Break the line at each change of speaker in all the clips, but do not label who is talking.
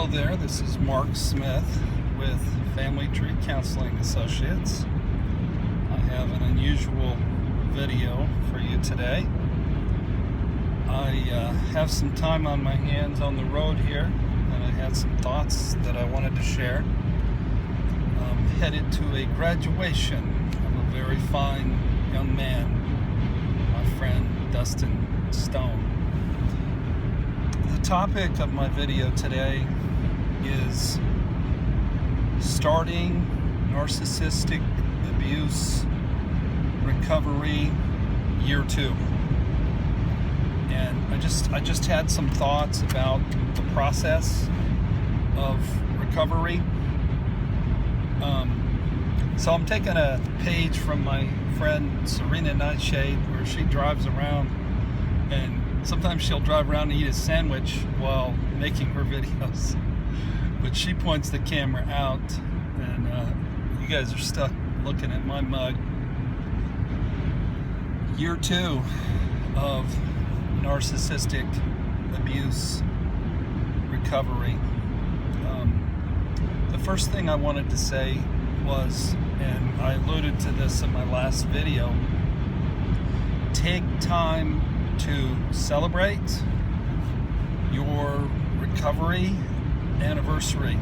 Hello there, this is Mark Smith with Family Tree Counseling Associates. I have an unusual video for you today. I have some time on my hands on the road here, and I had some thoughts that I wanted to share. I'm headed to a graduation of a very fine young man, my friend Dustin Stone. The topic of my video today is starting narcissistic abuse recovery year 2. And I just had some thoughts about the process of recovery. So I'm taking a page from my friend Serena Nightshade, where she drives around, and sometimes she'll drive around and eat a sandwich while making her videos. But she points the camera out, and you guys are stuck looking at my mug. Year 2 of narcissistic abuse recovery. The first thing I wanted to say was, and I alluded to this in my last video, take time to celebrate your recovery anniversary.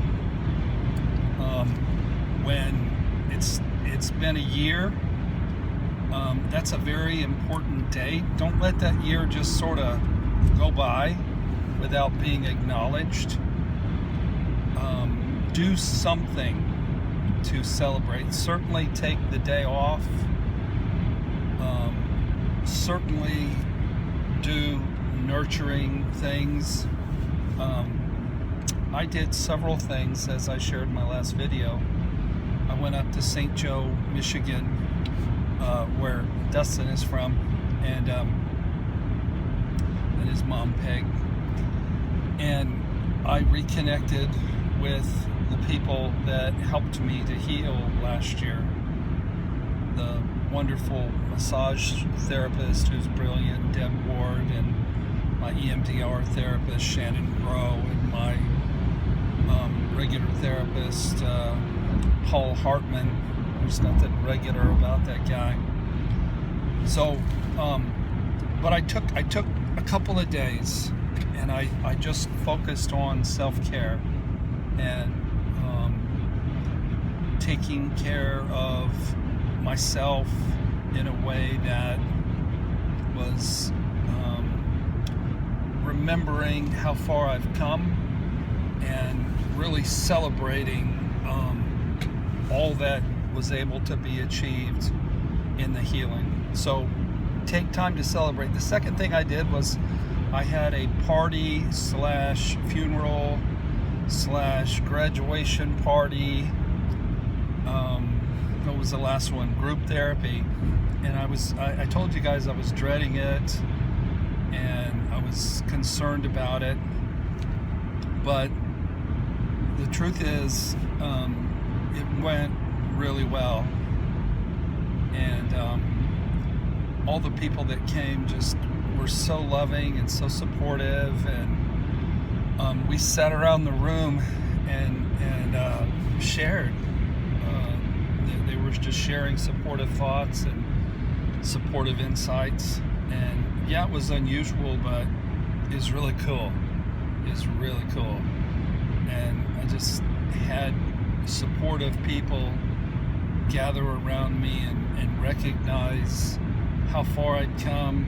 When it's been a year, that's a very important date. Don't let that year just sort of go by without being acknowledged. Do something to celebrate. Certainly take the day off. Certainly do nurturing things. I did several things, as I shared in my last video. I went up to St. Joe, Michigan, where Dustin is from, and his mom, Peg. And I reconnected with the people that helped me to heal last year. The wonderful massage therapist, who's brilliant, Deb Ward, and my EMDR therapist, Shannon Grow, and my regular therapist, Paul Hartman. There's nothing regular about that guy. So, but I took a couple of days, and I just focused on self-care and taking care of myself in a way that was remembering how far I've come and really celebrating all that was able to be achieved in the healing. So take time to celebrate. The second thing I did was I had a party / funeral / graduation party. What was the last one? Group therapy. And I told you guys I was dreading it, and I was concerned about it. But the truth is, it went really well. And all the people that came just were so loving and so supportive. And we sat around the room and shared. They were just sharing supportive thoughts and supportive insights. And yeah, it was unusual, but it's really cool. It's really cool. And I just had supportive people gather around me and recognize how far I'd come,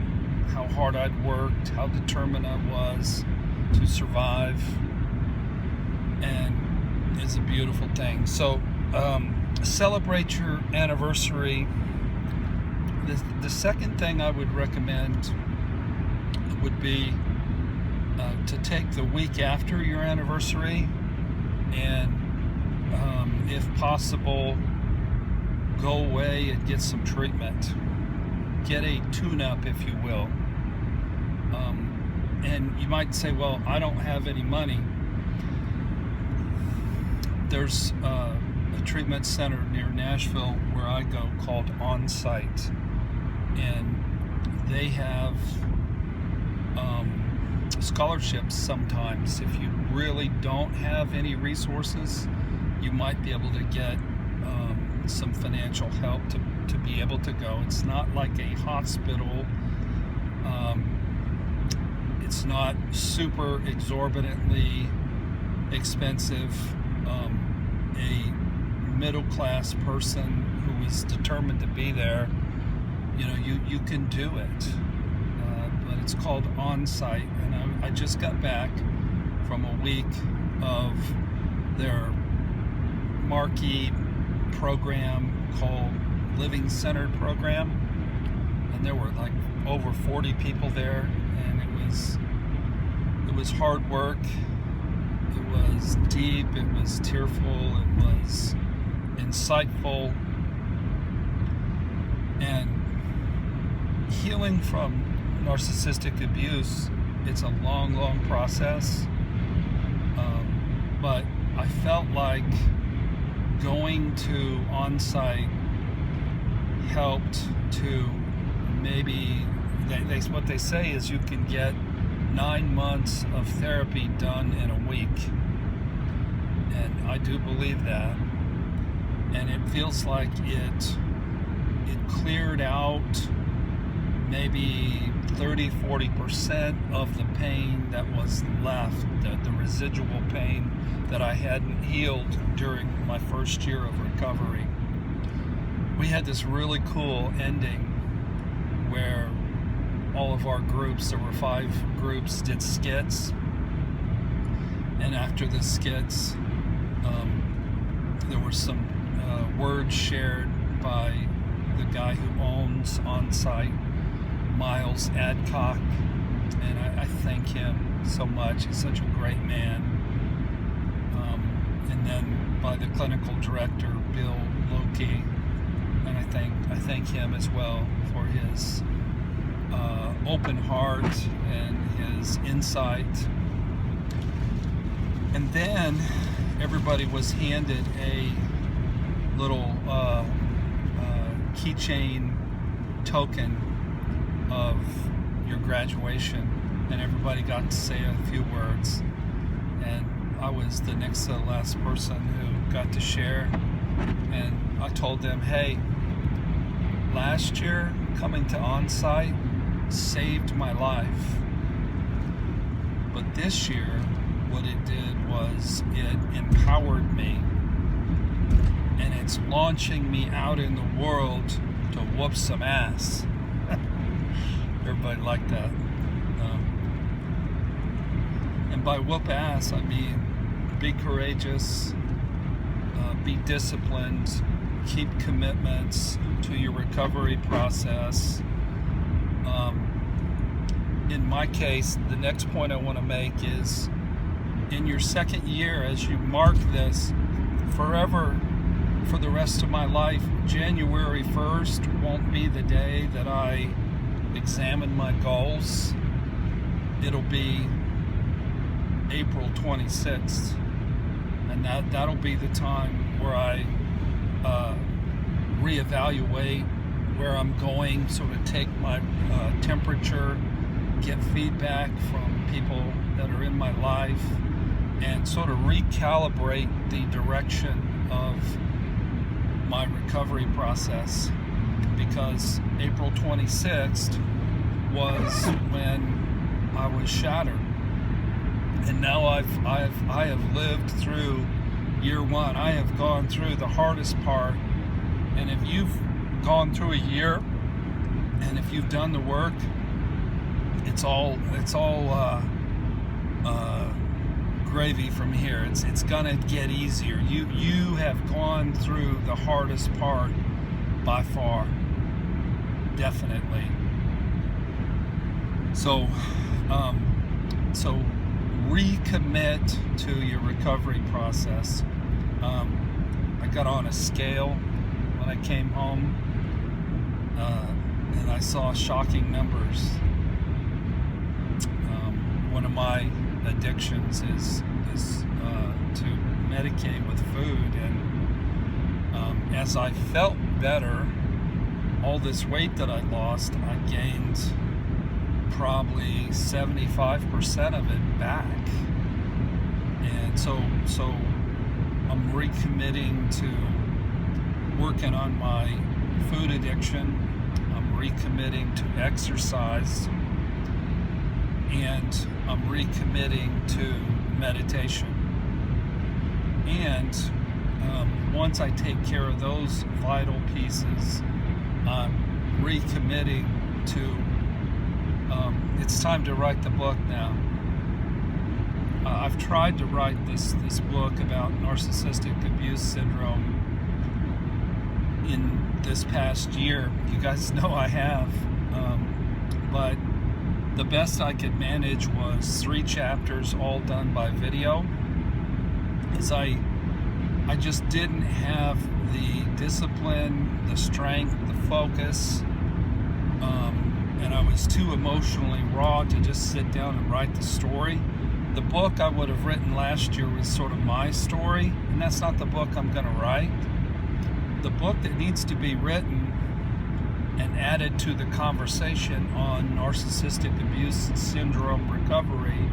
how hard I'd worked, how determined I was to survive. And it's a beautiful thing. So celebrate your anniversary. The second thing I would recommend would be to take the week after your anniversary and, if possible, go away and get some treatment. Get a tune-up, if you will. And you might say, well, I don't have any money. There's a treatment center near Nashville where I go called On Site, and they have scholarships sometimes. If you really don't have any resources, you might be able to get some financial help to be able to go. It's not like a hospital. It's not super exorbitantly expensive. A middle-class person who is determined to be there, you can do it. But it's called on-site, and I just got back from a week of their marquee program called Living Centered Program, and there were like over 40 people there, and it was hard work. It was deep, it was tearful, it was insightful, and healing from narcissistic abuse, it's a long process, but I felt like going to on-site helped to maybe, what they say is you can get 9 months of therapy done in a week, and I do believe that, and it feels like it cleared out maybe 30-40% of the pain that was left, the residual pain that I hadn't healed during my first year of recovery. We had this really cool ending where all of our groups, there were 5 groups, did skits, and after the skits there were some words shared by the guy who owns On-Site, Miles Adcock, and I thank him so much. He's such a great man. And then by the clinical director, Bill Loki, and I thank him as well for his open heart and his insight. And then everybody was handed a little keychain token of your graduation, and everybody got to say a few words, and I was the next to the last person who got to share, and I told them, hey, last year coming to On-Site saved my life, but this year what it did was it empowered me, and it's launching me out in the world to whoop some ass. Everybody liked that. And by whoop ass, I mean be courageous, be disciplined, keep commitments to your recovery process. In my case, the next point I want to make is, in your second year, as you mark this forever, for the rest of my life, January 1st won't be the day that I examine my goals. It'll be April 26th, and that'll be the time where I reevaluate where I'm going, sort of take my temperature, get feedback from people that are in my life, and sort of recalibrate the direction of my recovery process, because April 26th was when I was shattered, and now I have lived through year one. I have gone through the hardest part, and if you've gone through a year, and if you've done the work, it's all gravy from here. It's gonna get easier. You have gone through the hardest part by far, definitely. So recommit to your recovery process. I got on a scale when I came home, and I saw shocking numbers. One of my addictions is to medicate with food, and as I felt better, all this weight that I lost, I gained probably 75% of it back. And so I'm recommitting to working on my food addiction. I'm recommitting to exercise, and I'm recommitting to meditation. And once I take care of those vital pieces, I'm recommitting to it's time to write the book now. I've tried to write this book about narcissistic abuse syndrome in this past year. You guys know I have, but the best I could manage was 3 chapters, all done by video, as I just didn't have the discipline, the strength, the focus, and I was too emotionally raw to just sit down and write the story. The book I would have written last year was sort of my story, and that's not the book I'm going to write. The book that needs to be written and added to the conversation on narcissistic abuse syndrome recovery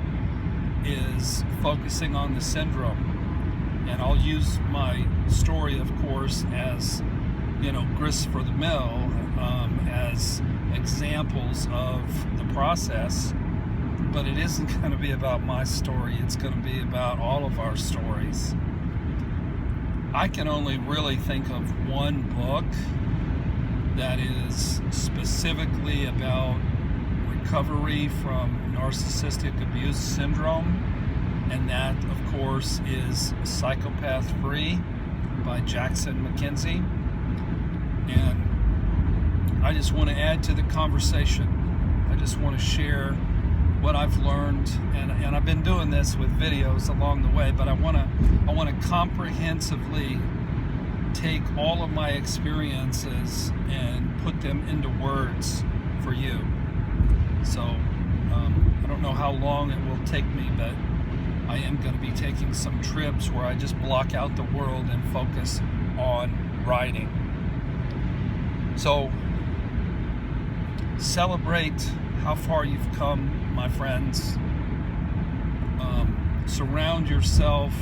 is focusing on the syndrome. And I'll use my story, of course, as, grist for the mill, as examples of the process. But it isn't going to be about my story. It's going to be about all of our stories. I can only really think of one book that is specifically about recovery from narcissistic abuse syndrome, and that, of course, is Psychopath Free by Jackson McKenzie. And I just want to add to the conversation. I just want to share what I've learned, and I've been doing this with videos along the way, but I want to comprehensively take all of my experiences and put them into words for you. So I don't know how long it will take me, but I am going to be taking some trips where I just block out the world and focus on writing. So celebrate how far you've come, my friends. Surround yourself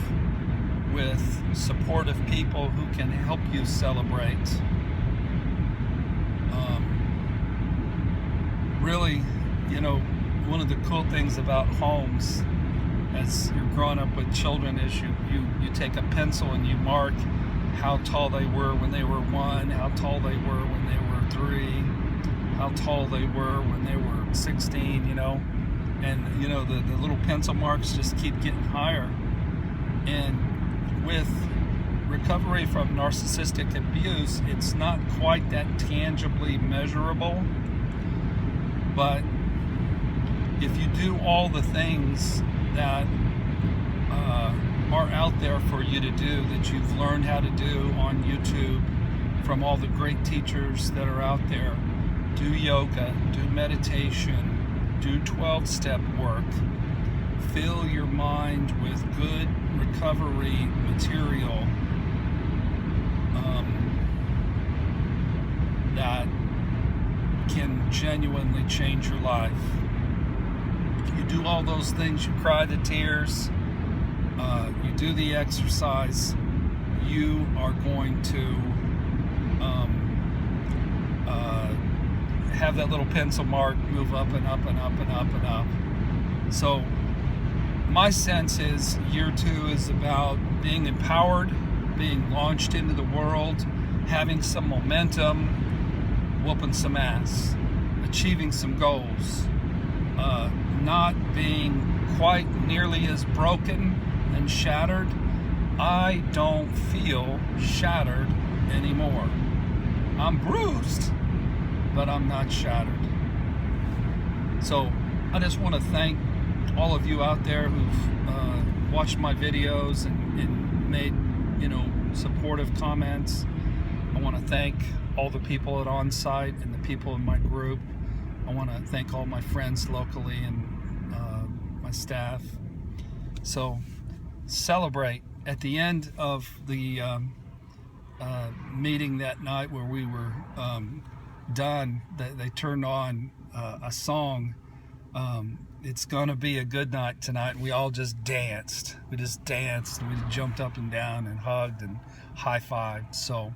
with supportive people who can help you celebrate. Really, one of the cool things about homes as you're growing up with children is you take a pencil and you mark how tall they were when they were 1, how tall they were when they were 3, how tall they were when they were 16, and the little pencil marks just keep getting higher. And with recovery from narcissistic abuse, it's not quite that tangibly measurable, but if you do all the things that are out there for you to do, that you've learned how to do on YouTube from all the great teachers that are out there, do yoga, do meditation, do 12-step work, fill your mind with good recovery material that can genuinely change your life. You do all those things, you cry the tears, you do the exercise, you are going to have that little pencil mark move up and up and up and up and up. So my sense is year 2 is about being empowered, being launched into the world, having some momentum, whooping some ass, achieving some goals, not being quite nearly as broken and shattered. I don't feel shattered anymore. I'm bruised, but I'm not shattered. So I just want to thank all of you out there who've watched my videos and made supportive comments. I want to thank all the people at On-Site and the people in my group. I want to thank all my friends locally and my staff. So celebrate. At the end of the meeting that night where we were done, they turned on a song It's going to be a good night tonight. We all just danced. We just danced. We jumped up and down and hugged and high-fived. So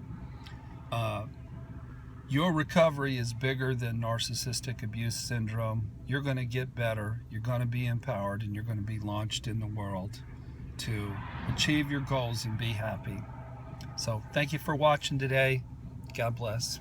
your recovery is bigger than narcissistic abuse syndrome. You're going to get better. You're going to be empowered, and you're going to be launched in the world to achieve your goals and be happy. So thank you for watching today. God bless.